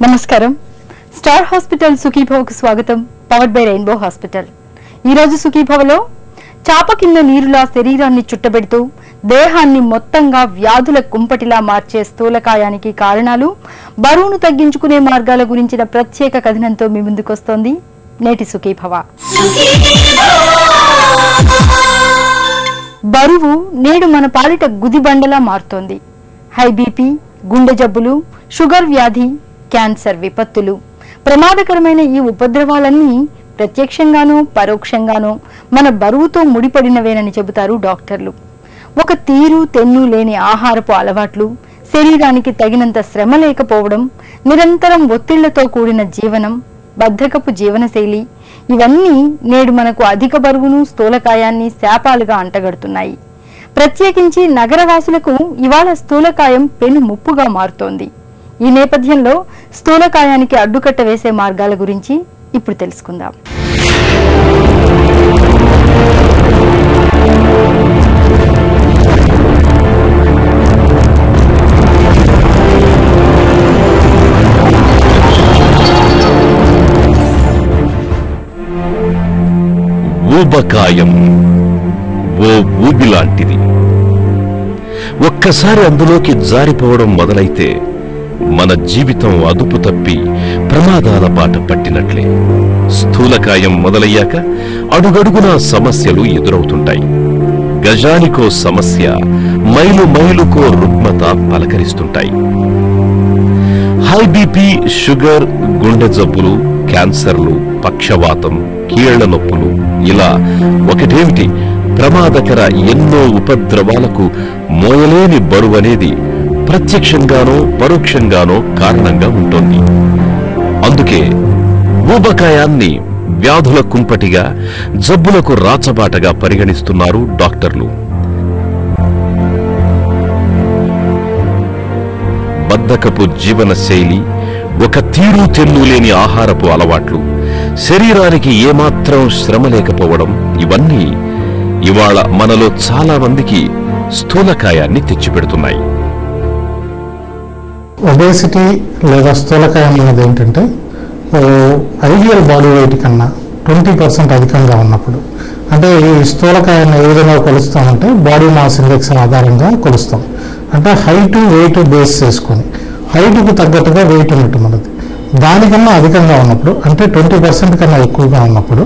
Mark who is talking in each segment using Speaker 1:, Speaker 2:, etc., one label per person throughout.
Speaker 1: నమస్కారం. Star hospital సుఖీభవకు స్వాగతం. Powered by rainbow hospital. ఈ రోజు సుఖీభవలో చాప కింద నీరులా శరీరాన్ని చుట్టబెడుతూ దేహాన్ని మొత్తంగా వ్యాధుల కుంపటిలా మార్చే స్థూలకాయానికి కారణాలు, బరువును తగ్గించుకునే మార్గాల గురించిన ప్రత్యేక కథనంతో మీ ముందుకొస్తోంది నేటి సుఖీభవ. బరువు నేడు మన పాలిట గుదిబండలా మారుతోంది. హై బీపీ, గుండె జబ్బులు, షుగర్ వ్యాధి, క్యాన్సర్ విపత్తులు, ప్రమాదకరమైన ఈ ఉపద్రవాలన్నీ ప్రత్యక్షంగానో పరోక్షంగానో మన బరువుతో ముడిపడినవేనని చెబుతారు డాక్టర్లు. ఒక తీరు తెన్ను లేని ఆహారపు అలవాట్లు, శరీరానికి తగినంత శ్రమ లేకపోవడం, నిరంతరం ఒత్తిళ్లతో కూడిన జీవనం, బద్ధకపు జీవనశైలి ఇవన్నీ నేడు మనకు అధిక బరువును, స్థూలకాయాన్ని శాపాలుగా అంటగడుతున్నాయి. ప్రత్యేకించి నగరవాసులకు ఇవాళ స్థూలకాయం పెను ముప్పుగా మారుతోంది. ఈ నేపథ్యంలో స్థూలకాయానికి అడ్డుకట్ట వేసే మార్గాల గురించి ఇప్పుడు తెలుసుకుందాం.
Speaker 2: ఊబకాయం ఓ ఊబిలాంటిది. ఒక్కసారి అందులోకి జారిపోవడం మొదలైతే మన జీవితం అదుపు తప్పి ప్రమాదాల బాట పట్టినట్లే. స్థూలకాయం మొదలయ్యాక అడుగడుగునా సమస్యలు ఎదురవుతుంటాయి. గజానికో సమస్య, మైలు మైలుకో రుగ్మత పలకరిస్తుంటాయి. హై బీపీ, షుగర్, గుండె జబ్బులు, క్యాన్సర్లు, పక్షవాతం, కీళ్ల నొప్పులు, ఇలా ఒకటేమిటి ప్రమాదకర ఎన్నో ఉపద్రవాలకు మోయలేని బరువనేది ప్రత్యక్షంగానో పరోక్షంగానో కారణంగా ఉంటుంది. అందుకే ఊబకాయాన్ని వ్యాధుల కుంపటిగా, జబ్బులకు రాచబాటగా పరిగణిస్తున్నారు డాక్టర్లు. బద్ధకపు జీవన శైలి, ఒక తీరు తెన్ను లేని ఆహారపు అలవాట్లు, శరీరానికి ఏమాత్రం శ్రమ లేకపోవడం, ఇవన్నీ ఇవాళ మనలో చాలా మందికి స్థూలకాయాన్ని తెచ్చిపెడుతున్నాయి.
Speaker 3: ఒబేసిటీ లేదా స్థూలకాయం అనేది ఏంటంటే ఐడియల్ బాడీ వెయిట్ కన్నా 20% అధికంగా ఉన్నప్పుడు, అంటే ఈ స్థూలకాయాన్ని ఏ విధంగా కొలుస్తామంటే బాడీ మాస్ ఇండెక్స్ ఆధారంగా కొలుస్తాం. అంటే హైట్ వెయిట్ బేస్ చేసుకొని హైట్కు తగ్గట్టుగా వెయిట్ ఉన్నట్టు మనది దానికన్నా అధికంగా ఉన్నప్పుడు, అంటే 20% కన్నా ఎక్కువగా ఉన్నప్పుడు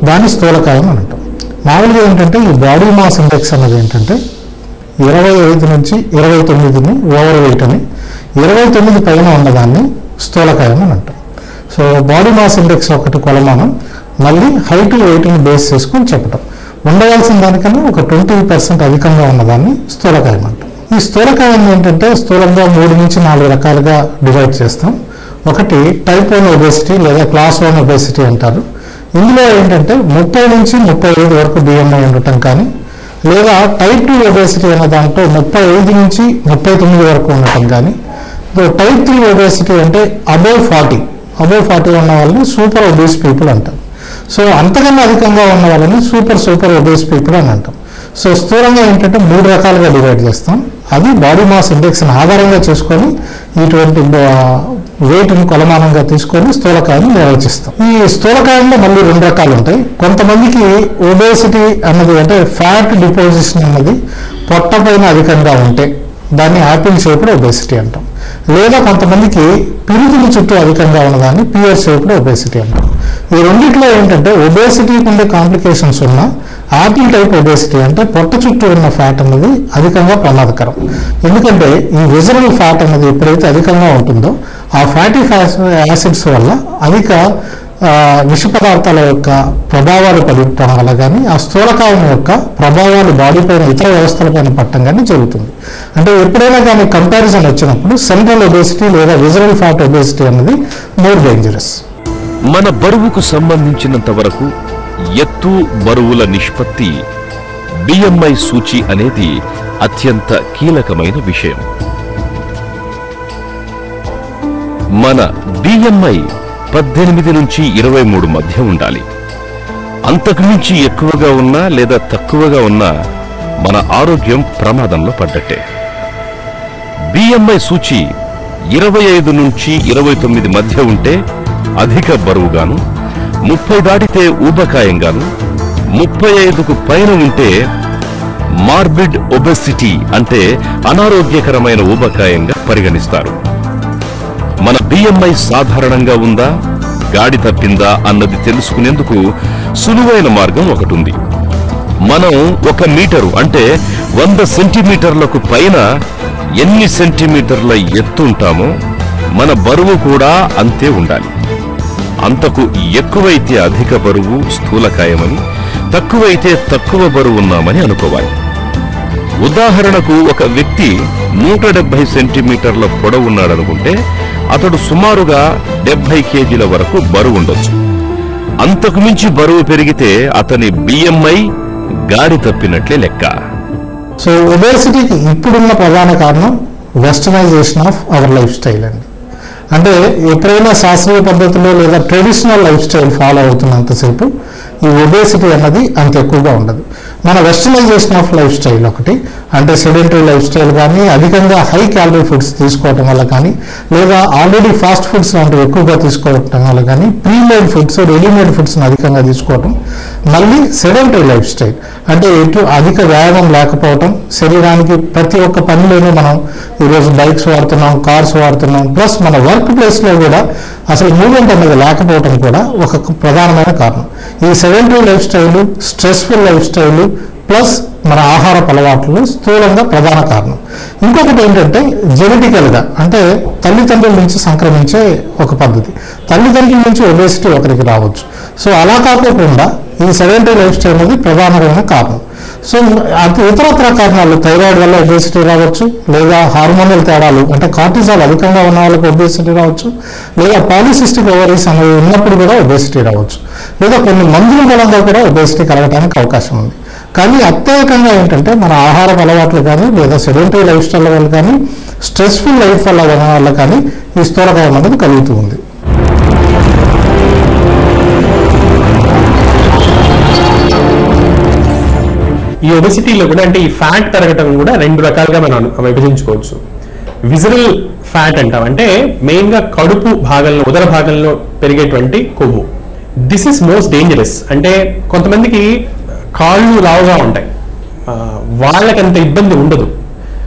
Speaker 3: దాన్ని స్థూలకాయం అని అంటాం. మామూలుగా ఏంటంటే ఈ బాడీ మాస్ ఇండెక్స్ అనేది ఏంటంటే 25 నుంచి 29ని ఓవర్ వెయిట్ అని, 29 పైన ఉన్నదాన్ని స్థూలకాయం అని అంటాం. సో బాడీ మాస్ ఇండెక్స్ ఒకటి కొలమానం, మళ్ళీ హైట్ వెయిట్ని బేస్ చేసుకొని చెప్పటం. ఉండవలసిన దానికన్నా ఒక 20% అధికంగా ఉన్నదాన్ని స్థూలకాయం అంటాం. ఈ స్థూలకాయం ఏంటంటే స్థూలంగా 3 నుంచి 4 రకాలుగా డివైడ్ చేస్తాం. ఒకటి టైప్ 1 ఒబేసిటీ లేదా క్లాస్ 1 ఒబేసిటీ అంటారు. ఇందులో ఏంటంటే 30 నుంచి 35 వరకు BMI ఉండటం కానీ, లేదా టైప్ 2 ఒబేసిటీ అన్న దాంట్లో 35 నుంచి 39 వరకు ఉండటం కానీ, టైప్ 3 ఒబేసిటీ అంటే అబౌవ్ 40 ఉన్న వాళ్ళని సూపర్ ఒబేస్ పీపుల్ అంటారు. సో అంతకన్నా అధికంగా ఉన్న వాళ్ళని సూపర్ ఒబేస్ పీపుల్ అని అంటాం. సో స్థూలంగా ఏంటంటే 3 రకాలుగా డివైడ్ చేస్తాం. అది బాడీ మాస్ ఇండెక్స్ని ఆధారంగా చేసుకొని ఇటువంటి వెయిట్ని కొలమానంగా తీసుకొని స్థూలకాయాన్ని నిర్వచిస్తాం. ఈ స్థూలకాయంలో మళ్ళీ 2 రకాలు ఉంటాయి. కొంతమందికి ఒబేసిటీ అన్నది అంటే ఫ్యాట్ డిపోజిషన్ అన్నది పొట్ట పైన అధికంగా ఉంటే దాన్ని యాపిల్ షేప్డ్ ఒబేసిటీ అంటాం. లేదా కొంతమందికి పిరుదుల చుట్టూ అధికంగా ఉన్నదాన్ని పియర్ షేప్డ్ ఒబేసిటీ అంటాం. ఈ రెండిట్లో ఏంటంటే ఒబేసిటీకి ఉండే కాంప్లికేషన్స్ ఉన్న యాపిల్ టైప్ ఒబేసిటీ అంటే పొట్ట చుట్టూ ఉన్న ఫ్యాట్ అన్నది అధికంగా ప్రమాదకరం. ఎందుకంటే ఈ విజరల్ ఫ్యాట్ అన్నది ఎప్పుడైతే అధికంగా ఉంటుందో ఆ ఫ్యాటీ యాసిడ్స్ వల్ల అధిక విష పదార్థాల యొక్క ప్రభావాలు పడటం వల్ల కానీ, ఆ స్థూలకాయం యొక్క ప్రభావాలు బాడీ పైన ఇతర వ్యవస్థలపైన పట్టడం కానీ జరుగుతుంది. అంటే ఎప్పుడైనా కానీ కంపారిజన్ వచ్చినప్పుడు సెంట్రల్ ఒబేసిటీ లేదా విజరల్ ఫ్యాట్ ఒబేసిటీ అన్నది మోర్ డేంజరస్.
Speaker 2: మన బరువుకు సంబంధించినంత వరకు ఎత్తు బరువుల నిష్పత్తి BMI సూచి అనేది అత్యంత కీలకమైన విషయం. మన BMI 18 నుంచి 23 మధ్య ఉండాలి. అంతకుమించి ఎక్కువగా ఉన్నా లేదా తక్కువగా ఉన్నా మన ఆరోగ్యం ప్రమాదంలో పడ్డట్టే. BMI సూచి 25 నుంచి 29 మధ్య ఉంటే అధిక బరువుగాను, 30 దాటితే ఊబకాయంగాను, 35కు పైన ఉంటే మార్బిడ్ ఒబెసిటీ అంటే అనారోగ్యకరమైన ఊబకాయంగా పరిగణిస్తారు. మన BMI సాధారణంగా ఉందా, గాడి తప్పిందా అన్నది తెలుసుకునేందుకు సులువైన మార్గం ఒకటుంది. మనం 1 మీటరు అంటే 100 సెంటీమీటర్లకు పైన ఎన్ని సెంటీమీటర్ల ఎత్తు ఉంటామో మన బరువు కూడా అంతే ఉండాలి. అంతకు ఎక్కువైతే అధిక బరువు స్థూలకాయమని, తక్కువైతే తక్కువ బరువు ఉన్నామని అనుకోవాలి. ఉదాహరణకు ఒక వ్యక్తి 170 సెంటీమీటర్ల పొడవున్నాడనుకుంటే అతడు సుమారుగా 70 కేజీల వరకు బరువు ఉండొచ్చు. అంతకు మించి బరువు పెరిగితే అతని BMI గాడి తప్పినట్లే లెక్క.
Speaker 3: సో ఒబేసిటీకి ఇప్పుడున్న ప్రధాన కారణం westernisation of our life style అండి. అంటే ఎప్పుడైనా శాస్త్రీయ పద్ధతిలో లేదా ట్రెడిషనల్ లైఫ్ స్టైల్ ఫాలో అవుతున్నంతసేపు ఈ ఒబేసిటీ అన్నది అంత ఎక్కువగా ఉండదు. మన వెస్టర్నైజేషన్ ఆఫ్ లైఫ్ స్టైల్ ఒకటి, అంటే సెడెంటరీ లైఫ్ స్టైల్ కానీ, అధికంగా హై క్యాలరీ ఫుడ్స్ తీసుకోవటం వల్ల కానీ, లేదా ఆల్రెడీ ఫాస్ట్ ఫుడ్స్ లాంటివి ఎక్కువగా తీసుకోవటం వల్ల కానీ, ప్రీమేడ్ ఫుడ్స్, రెడీమేడ్ ఫుడ్స్ని అధికంగా తీసుకోవటం, మళ్ళీ సెడెంటరీ లైఫ్ స్టైల్ అంటే అధిక వ్యాయామం లేకపోవటం, శరీరానికి ప్రతి ఒక్క పనిలోనూ మనం ఈరోజు బైక్స్ వాడుతున్నాం, కార్స్ వాడుతున్నాం, ప్లస్ మన వర్క్ ప్లేస్లో కూడా అసలు మూవ్మెంట్ అనేది లేకపోవటం కూడా ఒక ప్రధానమైన కారణం. ఈ sedentary life style, stressful life style plus మన ఆహారపు అలవాట్లు స్థూలంగా ప్రధాన కారణం. ఇంకొకటి ఏంటంటే జెనెటికల్గా, అంటే తల్లిదండ్రుల నుంచి సంక్రమించే ఒక పద్ధతి. తల్లిదండ్రుల నుంచి ఒబేసిటీ ఒకరికి రావచ్చు. సో అలా కాకుండా ఈ సెడెంటరీ లైఫ్ స్టైల్ అనేది ప్రధానమైన కారణం. సో ఇతరత్ర కారణాలు, థైరాయిడ్ వల్ల ఒబేసిటీ రావచ్చు, లేదా హార్మోనల్ తేడాలు అంటే కార్టిజాల్ అధికంగా ఉన్న వాళ్ళకి ఒబేసిటీ రావచ్చు, లేదా పాలిసిస్టిక్ ఓవరీస్ అనేవి ఉన్నప్పుడు కూడా ఒబేసిటీ రావచ్చు, లేదా కొన్ని మందుల మూలంగా కూడా ఒబేసిటీ కలగడానికి అవకాశం ఉంది. కానీ అత్యధికంగా ఏంటంటే మన ఆహార అలవాట్లు కానీ, లేదా సెడెంటరీ లైఫ్ స్టైల్ వల్ల కానీ, స్ట్రెస్ఫుల్ లైఫ్ వల్ల కానీ ఈ స్థూలకాయం అనేది కలుగుతూ ఉంది.
Speaker 4: ఈ ఒబెసిటీలో కూడా అంటే ఈ ఫ్యాట్ పెరగటం కూడా 2 రకాలుగా మనం విభజించుకోవచ్చు. విజరల్ ఫ్యాట్ అంటాం, అంటే మెయిన్ గా కడుపు భాగంలో, ఉదర భాగంలో పెరిగేటువంటి కొవ్వు. This is most dangerous. అంటే కొంతమందికి కాళ్ళు లావుగా ఉంటాయి, వాళ్ళకంత ఇబ్బంది ఉండదు.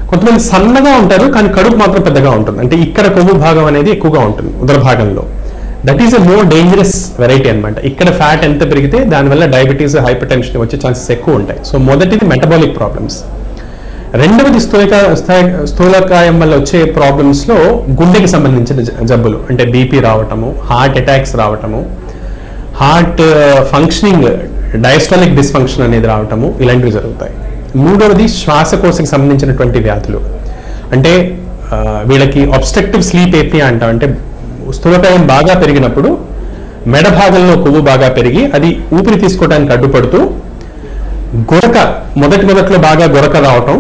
Speaker 4: కొంతమంది సన్నగా ఉంటారు కానీ కడుపు మాత్రం పెద్దగా ఉంటుంది, అంటే ఇక్కడ కొవ్వు భాగం అనేది ఎక్కువగా ఉంటుంది ఉదర భాగంలో. That is a more dangerous variety అనమాట. ఇక్కడ ఫ్యాట్ ఎంత పెరిగితే దానివల్ల డయాబెటీస్, హైపర్ టెన్షన్ వచ్చే ఛాన్సెస్ ఎక్కువ ఉంటాయి. సో మొదటిది మెటబాలిక్ ప్రాబ్లమ్స్. రెండవది స్థూలకాయం వల్ల వచ్చే ప్రాబ్లమ్స్ లో గుండెకి సంబంధించిన జబ్బులు, అంటే బీపీ రావటము, హార్ట్ అటాక్స్ రావటము, హార్ట్ ఫంక్షనింగ్ డయాస్టాలిక్ డిస్ఫంక్షన్ అనేది రావటము, ఇలాంటివి జరుగుతాయి. మూడవది శ్వాసకోశకి సంబంధించినటువంటి వ్యాధులు, అంటే వీళ్ళకి అబ్స్ట్రక్టివ్ స్లీప్ ఏపియా అంటాం. అంటే స్థూలకాయం బాగా పెరిగినప్పుడు మెడ భాగంలో కొవ్వు బాగా పెరిగి అది ఊపిరి తీసుకోవడానికి అడ్డుపడుతూ మొదట్లో బాగా గొరక రావటం,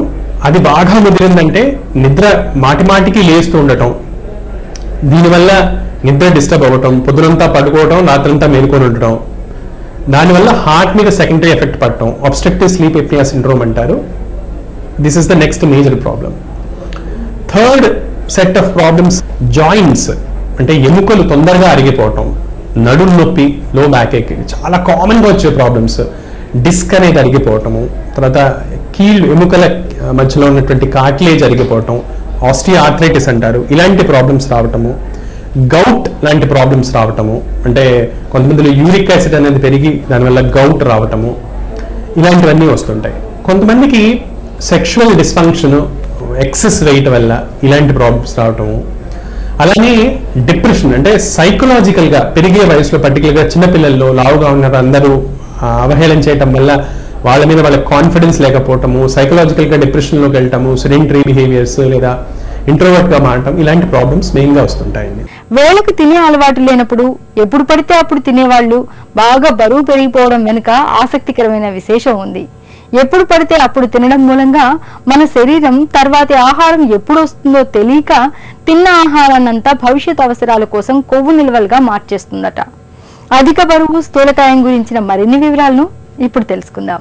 Speaker 4: అది బాగా ముదిరిందంటే నిద్ర మాటిమాటికి లేస్తూ ఉండటం, దీనివల్ల నిద్ర డిస్టర్బ్ అవ్వటం, పొద్దునంతా పడుకోవటం, రాత్రంతా మేలుకొని ఉండటం, దానివల్ల హార్ట్ మీద సెకండరీ ఎఫెక్ట్ పడటం, అబ్స్ట్రక్టివ్ స్లీప్ ఎప్నియా సిండ్రోమ్ అంటారు. This is the next major problem. Third set of problems joints, అంటే ఎముకలు తొందరగా అరిగిపోవటం, నడుం నొప్పి, లో బ్యాక్ ఏక్, చాలా కామన్గా వచ్చే ప్రాబ్లమ్స్. డిస్క్ అనేది అరిగిపోవటము, తర్వాత కీళ్ళు, ఎముకల మధ్యలో ఉన్నటువంటి కార్టిలేజ్ అరిగిపోవటం, ఆస్టియోఆర్థరైటిస్ అంటారు, ఇలాంటి ప్రాబ్లమ్స్ రావటము. గౌట్ లాంటి ప్రాబ్లమ్స్ రావటము, అంటే కొంతమందిలో యూరిక్ యాసిడ్ అనేది పెరిగి దానివల్ల గౌట్ రావటము, ఇలాంటివన్నీ వస్తుంటాయి. కొంతమందికి సెక్షువల్ డిస్ఫంక్షన్, ఎక్సెస్ వెయిట్ వల్ల ఇలాంటి ప్రాబ్లమ్స్ రావటము. అలానే డిప్రెషన్, అంటే సైకలాజికల్గా పెరిగే వయసులో, పర్టికులర్గా చిన్నపిల్లల్లో లావుగా ఉన్నారు అందరూ అవహేళన చేయటం వల్ల వాళ్ళ మీద వాళ్ళకి కాన్ఫిడెన్స్ లేకపోవటము, సైకలాజికల్గా డిప్రెషన్లోకి వెళ్ళటము, సెడెంటరీ బిహేవియర్స్ లేదా ఇంట్రోవర్ట్ గా మారటం, ఇలాంటి ప్రాబ్లమ్స్ మెయిన్ గా వస్తుంటాయండి.
Speaker 1: వేళకు తినే అలవాటు లేనప్పుడు ఎప్పుడు పడితే అప్పుడు తినేవాళ్ళు బాగా బరువు పెరిగిపోవడం వెనుక ఆసక్తికరమైన విశేషం ఉంది. ఎప్పుడు పడితే అప్పుడు తినడం మూలంగా మన శరీరం తర్వాతి ఆహారం ఎప్పుడు వస్తుందో తెలియక తిన్న ఆహారాన్నంతా భవిష్యత్ అవసరాల కోసం కొవ్వు నిల్వలుగా మార్చేస్తుందట. అధిక బరువు, స్థూలకాయం గురించిన మరిన్ని వివరాలను ఇప్పుడు తెలుసుకుందాం.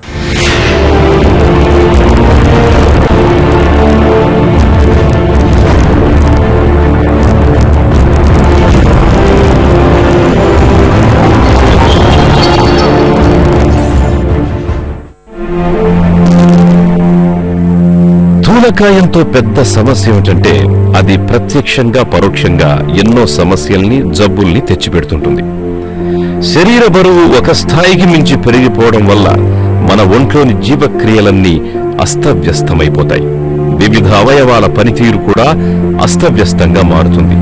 Speaker 2: స్థూలకాయంతో పెద్ద సమస్య ఏమిటంటే అది ప్రత్యక్షంగా పరోక్షంగా ఎన్నో సమస్యల్ని జబ్బుల్ని తెచ్చిపెడుతుంటుంది. శరీర బరువు ఒక స్థాయికి మించి పెరిగిపోవడం వల్ల మన ఒంట్లోని జీవక్రియలన్నీ అస్తవ్యస్తమైపోతాయి. వివిధ అవయవాల పనితీరు కూడా అస్తవ్యస్తంగా మారుతుంది.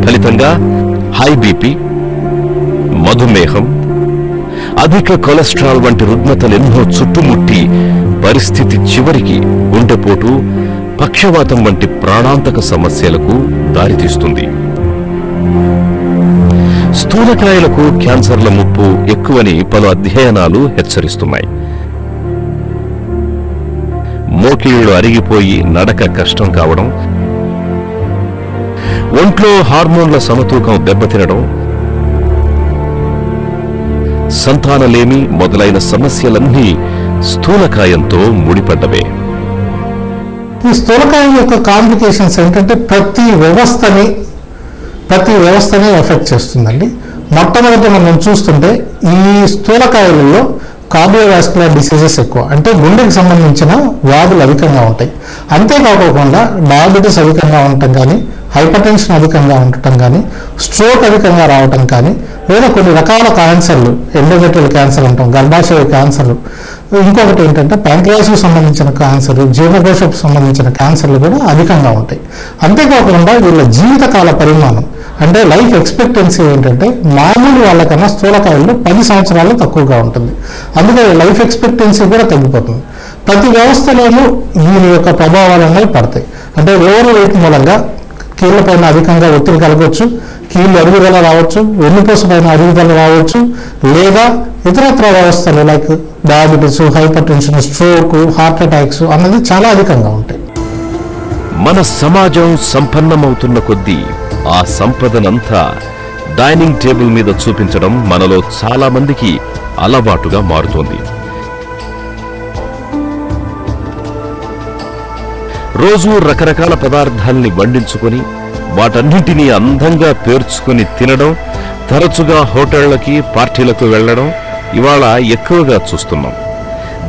Speaker 2: ఫలితంగా హై బీపీ, మధుమేహం, అధిక కొలెస్ట్రాల్ వంటి రుగ్మతలెన్నో చుట్టుముట్టి పరిస్థితి చివరికి గుండెపోటు, పక్షవాతం వంటి ప్రాణాంతక సమస్యలకు దారితీస్తుంది. స్థూలకాయలకు క్యాన్సర్ల ముప్పు ఎక్కువని పలు అధ్యయనాలు హెచ్చరిస్తున్నాయి. మోకీళ్లు అరిగిపోయి నడక కష్టం కావడం, ఒంట్లో హార్మోన్ల సమతూకం దెబ్బతినడం, సంతానలేమి మొదలైన సమస్యలన్నీ స్థూలకాయంతో ముడిపడ్డవే.
Speaker 3: ఈ స్థూలకాయం యొక్క కాంప్లికేషన్స్ ఏంటంటే ప్రతి వ్యవస్థని ఎఫెక్ట్ చేస్తుందండి. మొట్టమొదటి మనం చూస్తుంటే ఈ స్థూలకాయలలో కార్డియోవాస్కులర్ డిసీజెస్ ఎక్కువ, అంటే గుండెకి సంబంధించిన వ్యాధులు అధికంగా ఉంటాయి. అంతేకాకుండా డయాబెటీస్ అధికంగా ఉండటం కానీ, హైపర్ టెన్షన్ అధికంగా ఉండటం కానీ, స్ట్రోక్ అధికంగా రావటం కానీ, లేదా కొన్ని రకాల క్యాన్సర్లు, ఎండోమెట్రియల్ క్యాన్సర్ అంటాం, గర్భాశయ క్యాన్సర్లు, ఇంకొకటి ఏంటంటే ప్యాంక్రియాస్కు సంబంధించిన క్యాన్సర్, జీర్ణకోశకు సంబంధించిన క్యాన్సర్లు కూడా అధికంగా ఉంటాయి. అంతేకాకుండా వీళ్ళ జీవితకాల పరిమాణం అంటే లైఫ్ ఎక్స్పెక్టెన్సీ ఏంటంటే మామూలు వాళ్ళకన్నా స్థూలకాయల్లో 10 సంవత్సరాలు తక్కువగా ఉంటుంది. అందుకని లైఫ్ ఎక్స్పెక్టెన్సీ కూడా తగ్గిపోతుంది. ప్రతి వ్యవస్థలోనూ దీని యొక్క ప్రభావాలు అనేవి పడతాయి. అంటే ఓవర్ వెయిట్ మూలంగా కీళ్ళ పైన అధికంగా ఒత్తిడి కలగవచ్చు, కీళ్ళు అరుగుదల రావచ్చు, వెన్నుపూస పైన అరుగుదల రావచ్చు, లేదా ఇతరత్ర వ్యవస్థలు like diabetes, hyper tension, stroke, heart attacks అన్నది చాలా అధికంగా ఉంటాయి.
Speaker 2: మన సమాజం సంపన్నమవుతున్న కొద్దీ ఆ సంపదనంతా డైనింగ్ టేబుల్ మీద చూపించడం మనలో చాలా మందికి అలవాటుగా మారుతోంది. రోజూ రకరకాల పదార్థాల్ని వండించుకొని వాటన్నింటినీ అందంగా పేర్చుకొని తినడం, తరచుగా హోటళ్లకి, పార్టీలకు వెళ్లడం ఇవాళ ఎక్కువగా చూస్తున్నాం.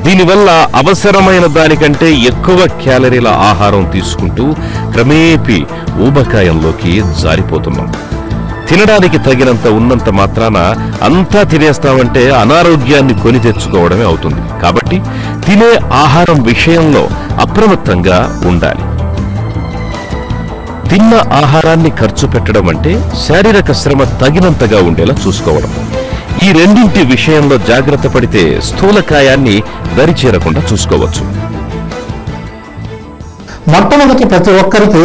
Speaker 2: దీనివల్ల అవసరమైన దానికంటే ఎక్కువ క్యాలరీల ఆహారం తీసుకుంటూ క్రమేపీ ఊబకాయంలోకి జారిపోతున్నాం. తినడానికి తగినంత ఉన్నంత మాత్రాన అంతా తినేస్తామంటే అనారోగ్యాన్ని కొని తెచ్చుకోవడమే అవుతుంది. కాబట్టి తినే ఆహారం విషయంలో అప్రమత్తంగా ఉండాలి. తిన్న ఆహారాన్ని ఖర్చు పెట్టడం అంటే శారీరక శ్రమ తగినంతగా ఉండేలా చూసుకోవడం. ఈ రెండింటి విషయంలో జాగ్రత్త పడితే స్థూలకాయాన్ని దరిచేరకుండా చూసుకోవచ్చు.
Speaker 3: మొట్టమొదటి ప్రతి ఒక్కరికి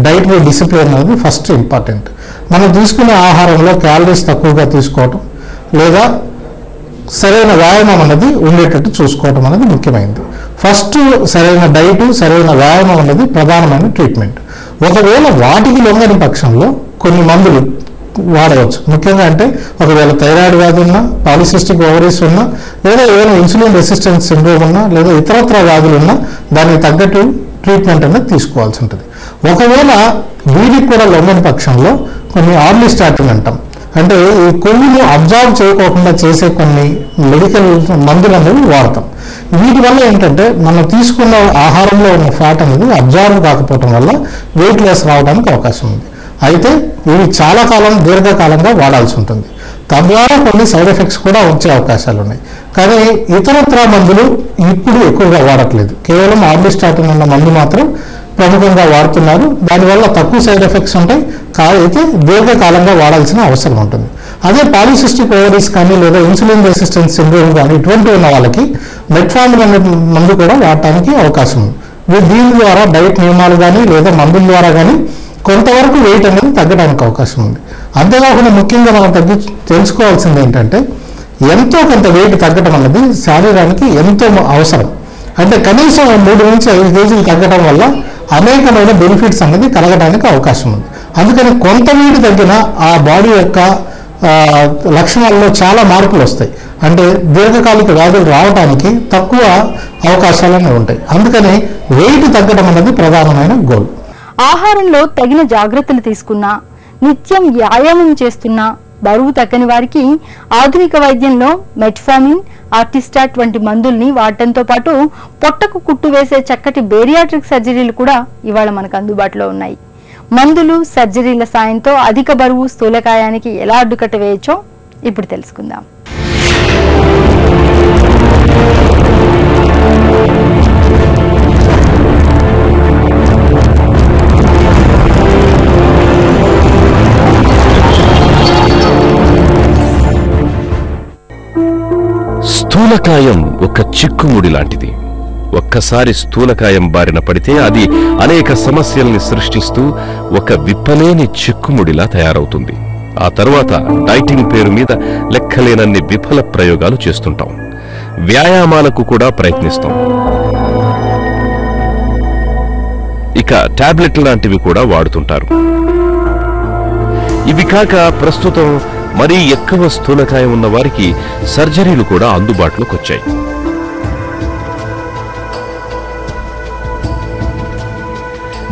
Speaker 3: డైట్ డిసిప్లిన్ అనేది ఫస్ట్ ఇంపార్టెంట్. మనం తీసుకునే ఆహారంలో క్యాలరీస్ తక్కువగా తీసుకోవటం, లేదా సరైన వ్యాయామం అనేది ఉండేటట్టు చూసుకోవటం అనేది ముఖ్యమైనది. ఫస్ట్ సరైన డైటు, సరైన వ్యాయామం అనేది ప్రధానమైన ట్రీట్మెంట్. ఒకవేళ వాటికి లొంగని పక్షంలో కొన్ని మందులు వాడవచ్చు. ముఖ్యంగా అంటే ఒకవేళ థైరాయిడ్ వ్యాధి ఉన్నా, పాలిసిస్టిక్ ఓవరీస్ ఉన్నా, లేదా ఏదైనా ఇన్సులిన్ రెసిస్టెన్స్ సిండ్రోమ్ ఉన్నా, లేదా ఇతరత్ర వ్యాధులు ఉన్నా దానికి తగ్గట్టు ట్రీట్మెంట్ అనేది తీసుకోవాల్సి ఉంటుంది. ఒకవేళ వీటికి కూడా లొంగని పక్షంలో కొన్ని ఆర్లిస్టాటిన్ అంటాం, అంటే ఈ కొవ్వును అబ్జార్బ్ చేయకోకుండా చేసే కొన్ని మెడికల్ మందులు అనేవి వాడతాం. వీటి వల్ల ఏంటంటే మనం తీసుకున్న ఆహారంలో ఉన్న ఫ్యాట్ అనేది అబ్జార్బ్ కాకపోవడం వల్ల వెయిట్ లాస్ రావడానికి అవకాశం ఉంది. అయితే ఇవి చాలా కాలం దీర్ఘకాలంగా వాడాల్సి ఉంటుంది. తద్వారా కొన్ని సైడ్ ఎఫెక్ట్స్ కూడా వచ్చే అవకాశాలు ఉన్నాయి. కానీ ఇతరత్ర మందులు ఇప్పుడు ఎక్కువగా వాడట్లేదు. కేవలం ఆర్లిస్టాటిన్ అన్న మందు మాత్రం ప్రముఖంగా వాడుతున్నారు. దానివల్ల తక్కువ సైడ్ ఎఫెక్ట్స్ ఉంటాయి, అయితే దీర్ఘకాలంగా వాడాల్సిన అవసరం ఉంటుంది. అదే పాలిసిస్టిక్ ఓవరీస్ కానీ, లేదా ఇన్సులిన్ రెసిస్టెన్స్ సిండ్రోమ్ కానీ ఇటువంటి ఉన్న వాళ్ళకి మెట్ఫార్మిన్ అనే మందు కూడా వాడటానికి అవకాశం ఉంది. దీని ద్వారా డైట్ నియమాలు కానీ, లేదా మందుల ద్వారా కానీ కొంతవరకు వెయిట్ అనేది తగ్గడానికి అవకాశం ఉంది. అంతేకాకుండా ముఖ్యంగా మనం తెలుసుకోవాల్సింది ఏంటంటే ఎంతో కొంత వెయిట్ తగ్గడం అనేది శరీరానికి ఎంతో అవసరం. అంటే కనీసం 3 నుంచి 5 కేజీలు తగ్గడం వల్ల అనేకమైన బెనిఫిట్స్ అనేది కలగడానికి అవకాశం ఉంది. అందుకని కొంత వెయిట్ తగ్గిన ఆ బాడీ యొక్క లక్షణాల్లో చాలా మార్పులు వస్తాయి. అంటే దీర్ఘకాలిక వ్యాధులు రావడానికి తక్కువ అవకాశాలనే ఉంటాయి. అందుకని వెయిట్ తగ్గడం అనేది ప్రధానమైన గోల్.
Speaker 1: ఆహారంలో తగిన జాగ్రత్తలు తీసుకున్నా, నిత్యం వ్యాయామం చేస్తున్నా బరువు తగ్గని వారికి ఆధునిక వైద్యంలో మెట్ఫార్మిన్, ఆర్టిస్టాట్ వంటి మందుల్ని వాడటంతో పాటు పొట్టకు కుట్టు వేసే చక్కటి బేరియాట్రిక్ సర్జరీలు కూడా ఇవాళ మనకు అందుబాటులో ఉన్నాయి. మందులు, సర్జరీల సాయంతో అధిక బరువు, స్థూలకాయానికి ఎలా అడ్డుకట్ట వేయచ్చో ఇప్పుడు తెలుసుకుందాం.
Speaker 2: స్థూలకాయం ఒక చిక్కుముడి లాంటిది. ఒక్కసారి స్థూలకాయం బారిన పడితే అది అనేక సమస్యల్ని సృష్టిస్తూ ఒక విప్పలేని చిక్కుముడిలా తయారవుతుంది. ఆ తర్వాత డైటింగ్ పేరు మీద లెక్కలేనన్ని విఫల ప్రయోగాలు చేస్తుంటాం. వ్యాయామాలకు కూడా ప్రయత్నిస్తాం. ఇక టాబ్లెట్ లాంటివి కూడా వాడుతుంటారు. ఇవి కాక ప్రస్తుతం మరీ ఎక్కువ స్థూలకాయం ఉన్న వారికి సర్జరీలు కూడా అందుబాటులోకి వచ్చాయి.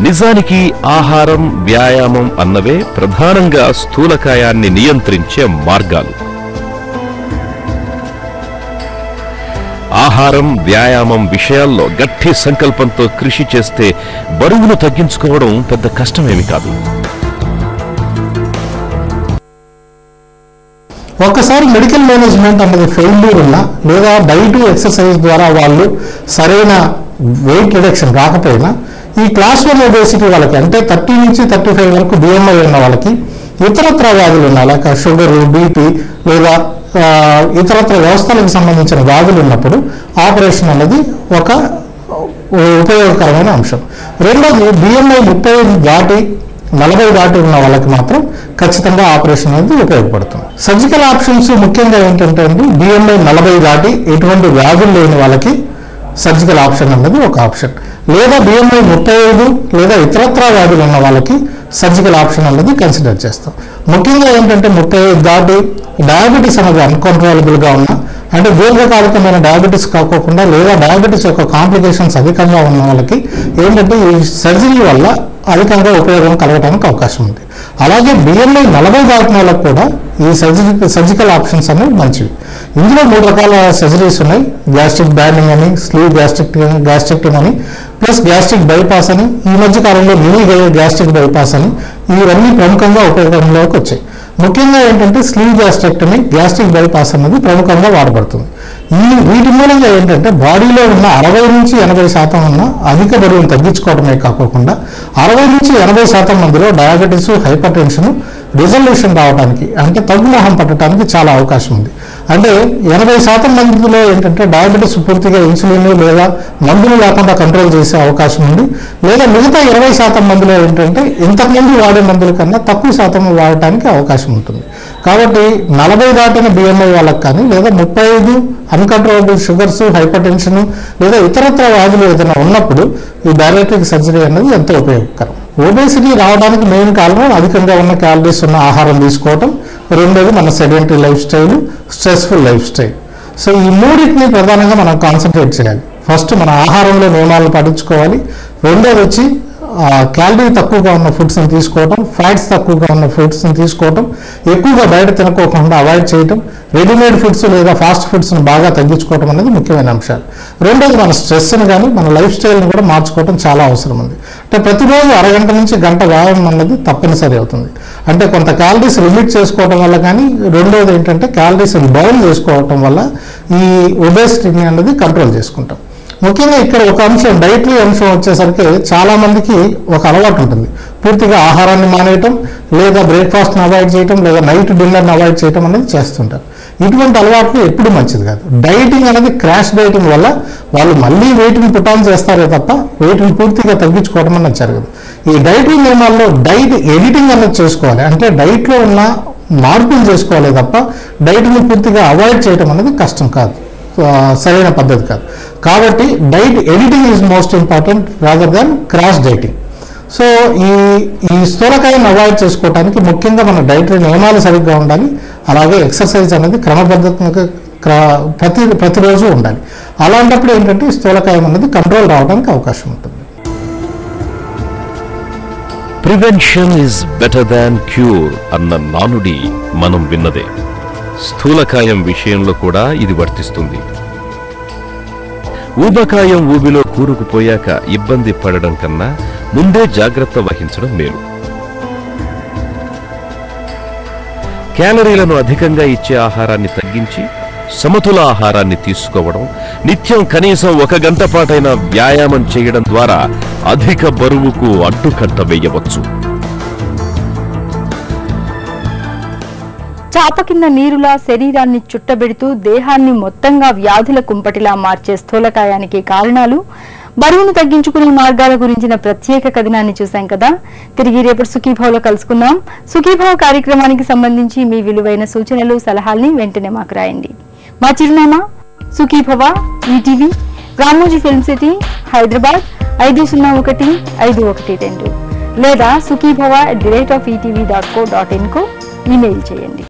Speaker 2: నిజానికి ఆహారం, వ్యాయామం అన్నవే ప్రధానంగా స్థూలకాయాన్ని నియంత్రించే మార్గాలు. ఆహారం, వ్యాయామం విషయాల్లో గట్టి సంకల్పంతో కృషి చేస్తే బరువును తగ్గించుకోవడం పెద్ద కష్టమేమి కాదు.
Speaker 3: ఒక్కసారి మెడికల్ మేనేజ్మెంట్ అన్నది ఫెయిల్యూర్ ఉన్నా లేదా డైట్, ఎక్సర్సైజ్ ద్వారా వాళ్ళు సరైన వెయిట్ రిడక్షన్ రాకపోయినా ఈ క్లాస్ 1 ఒబేసిటీ వాళ్ళకి అంటే 30 నుంచి 35 వరకు BMI ఉన్న వాళ్ళకి ఇతరత్ర వ్యాధులు ఉన్న లేక షుగర్, బీపీ లేదా ఇతరత్ర వ్యవస్థలకు సంబంధించిన వ్యాధులు ఉన్నప్పుడు ఆపరేషన్ అనేది ఒక ఉపయోగకరమైన అంశం. రెండోది BMI 35 దాటి 40 దాటి ఉన్న వాళ్ళకి మాత్రం ఖచ్చితంగా ఆపరేషన్ అనేది ఉపయోగపడుతుంది. సర్జికల్ ఆప్షన్స్ ముఖ్యంగా ఏంటంటే BMI 40 దాటి ఎటువంటి వ్యాధులు లేని వాళ్ళకి సర్జికల్ ఆప్షన్ అనేది ఒక ఆప్షన్, లేదా BMI 35 లేదా ఇతరత్ర వ్యాధులు ఉన్న వాళ్ళకి సర్జికల్ ఆప్షన్ అనేది కన్సిడర్ చేస్తాం. ముఖ్యంగా ఏంటంటే 35 దాటి డయాబెటీస్ అనేది అన్కంట్రోలబుల్గా ఉన్న అంటే దీర్ఘకాలికమైన డయాబెటీస్ కాకోకుండా లేదా డయాబెటీస్ యొక్క కాంప్లికేషన్స్ అధికంగా ఉన్న వాళ్ళకి ఏంటంటే ఈ సర్జరీ వల్ల అధికంగా ఉపయోగం కలగడానికి అవకాశం ఉంది. అలాగే BMI 40 దాటిన వాళ్ళకు కూడా ఈ సర్జికల్ ఆప్షన్స్ అనేవి మంచివి. ఇందులో 3 రకాల సర్జరీస్ ఉన్నాయి. గ్యాస్ట్రిక్ బ్యాండింగ్ అని, స్లీవ్ గ్యాస్ట్రిక్టమీ అని, ప్లస్ గ్యాస్ట్రిక్ బైపాస్ అని, ఈ మధ్య కాలంలో మినీ గ్యాస్ట్రిక్ బైపాస్ అని, ఇవన్నీ ప్రముఖంగా ఉపయోగంలోకి వచ్చాయి. ముఖ్యంగా ఏంటంటే స్లీవ్ గ్యాస్ట్రిక్టమీ, గ్యాస్ట్రిక్ బైపాస్ అనేది ప్రముఖంగా వాడబడుతుంది. వీటి మూలంగా ఏంటంటే బాడీలో ఉన్న 60 నుంచి 80% ఉన్న అధిక బరువును తగ్గించుకోవడమే కాకుండా 60 నుంచి 80% మందిలో డయాబెటీస్, హైపర్ టెన్షన్ రిజల్యూషన్ రావడానికి అంటే తగ్గుమొహం పట్టడానికి చాలా అవకాశం ఉంది. అంటే 80% మందిలో ఏంటంటే డయాబెటీస్ పూర్తిగా ఇన్సులిన్ లేదా మందులు లేకుండా కంట్రోల్ చేసే అవకాశం ఉంది. లేదా మిగతా 20% మందిలో ఏంటంటే ఇంతకుముందు వాడే మందుల కన్నా తక్కువ శాతం వాడటానికి అవకాశం ఉంటుంది. కాబట్టి 40 దాటిన BMI వాళ్ళకి కానీ లేదా 35 అన్కంట్రోలబుల్ షుగర్స్, హైపర్ టెన్షన్ లేదా ఇతరత్ర వ్యాధులు ఏదైనా ఉన్నప్పుడు ఈ బ్యారియాట్రిక్ సర్జరీ అనేది ఎంతో ఉపయోగకరం. ఒబేసిటీ రావడానికి మెయిన్ కారణం అధికంగా ఉన్న క్యాలరీస్ ఉన్న ఆహారం తీసుకోవటం, రెండోది మన sedentary life style, stressful life style. So ఈ మూడింటిని ప్రధానంగా మనం కాన్సన్ట్రేట్ చేయాలి. ఫస్ట్ మన ఆహారంలో నియమాలను పాటించుకోవాలి. రెండోది వచ్చి క్యాలరీ తక్కువగా ఉన్న ఫుడ్స్ని తీసుకోవటం, ఫ్యాట్స్ తక్కువగా ఉన్న ఫుడ్స్ని తీసుకోవటం, ఎక్కువగా బయట తినకోకుండా అవాయిడ్ చేయటం, రెడీమేడ్ ఫుడ్స్ లేదా ఫాస్ట్ ఫుడ్స్ని బాగా తగ్గించుకోవటం అనేది ముఖ్యమైన అంశాలు. రెండోది మన స్ట్రెస్ని కానీ మన లైఫ్ స్టైల్ని కూడా మార్చుకోవటం చాలా అవసరం ఉంది. అంటే ప్రతిరోజు అరగంట నుంచి గంట వ్యాయామం అనేది తప్పనిసరి అవుతుంది. అంటే కొంత క్యాలరీస్ లిమిట్ చేసుకోవటం వల్ల కానీ, రెండోది ఏంటంటే క్యాలరీస్ని బౌన్ చేసుకోవటం వల్ల ఈ ఒబేసిటీని అనేది కంట్రోల్ చేసుకుంటాం. ముఖ్యంగా ఇక్కడ ఒక అంశం, డైటరీ అంశం వచ్చేసరికి చాలా మందికి ఒక అలవాటు ఉంటుంది. పూర్తిగా ఆహారాన్ని మానేయటం, లేదా బ్రేక్ఫాస్ట్ని అవాయిడ్ చేయటం, లేదా నైట్ డిన్నర్ని అవాయిడ్ చేయటం అనేది చేస్తుంటారు. ఇటువంటి అలవాట్లు ఎప్పుడు మంచిది కాదు. డైటింగ్ అనేది క్రాష్ డైటింగ్ వల్ల వాళ్ళు మళ్ళీ వెయిట్ని పుటాన్ చేస్తారే తప్ప వెయిట్ని పూర్తిగా తగ్గించుకోవడం అనేది జరగదు. ఈ డైటరీ నియమాల్లో డైట్ ఎడిటింగ్ అనేది చేసుకోవాలి. అంటే డైట్లో ఉన్న మార్పులు చేసుకోవాలి తప్ప డైట్ని పూర్తిగా అవాయిడ్ చేయడం అనేది కష్టం కాదు, సరైన పద్ధతి కాదు. కాబట్టి diet editing is most important rather than crash dieting. So ఈ స్థూలకాయాన్ని అవాయిడ్ చేసుకోవడానికి ముఖ్యంగా మన డైటరీ నియమాలు సరిగ్గా ఉండాలి. అలాగే ఎక్సర్సైజ్ అనేది క్రమబద్ధంగా ప్రతిరోజు ఉండాలి. అలాంటప్పుడు ఏంటంటే స్థూలకాయం అనేది కంట్రోల్ రావడానికి అవకాశం ఉంటుంది.
Speaker 2: Prevention is better than cure అన్న నానుడి మనం విన్నదే. స్థూలకాయం విషయంలో కూడా ఇది వర్తిస్తుంది. ఊబకాయం ఊబిలో కూరుకుపోయాక ఇబ్బంది పడడం కన్నా ముందే జాగ్రత్త వహించడం మేలు. క్యాలరీలను అధికంగా ఇచ్చే ఆహారాన్ని తగ్గించి సమతుల ఆహారాన్ని తీసుకోవడం, నిత్యం కనీసం 1 గంట పాటైన వ్యాయామం చేయడం ద్వారా అధిక బరువుకు అడ్డుకట్ట వేయవచ్చు.
Speaker 1: చాప కింద నీరులా శరీరాన్ని చుట్టబెడుతూ దేహాన్ని మొత్తంగా వ్యాధుల కుంపటిలా మార్చే స్థూలకాయానికి కారణాలు, బరువును తగ్గించుకునే మార్గాల గురించిన ప్రత్యేక కథనాన్ని చూశాం కదా. తిరిగి రేపటి సుఖీభావలో కలుసుకుందాం. సుఖీభావ కార్యక్రమానికి సంబంధించి మీ విలువైన సూచనలు, సలహాల్ని వెంటనే మాకు రాయండి. మా చిరునామా Sukhibhava, ETV, Ramoji film city, Hyderabad 501512 లేదా sukhibhava@etv.co.in కు ఈమెయిల్ చేయండి.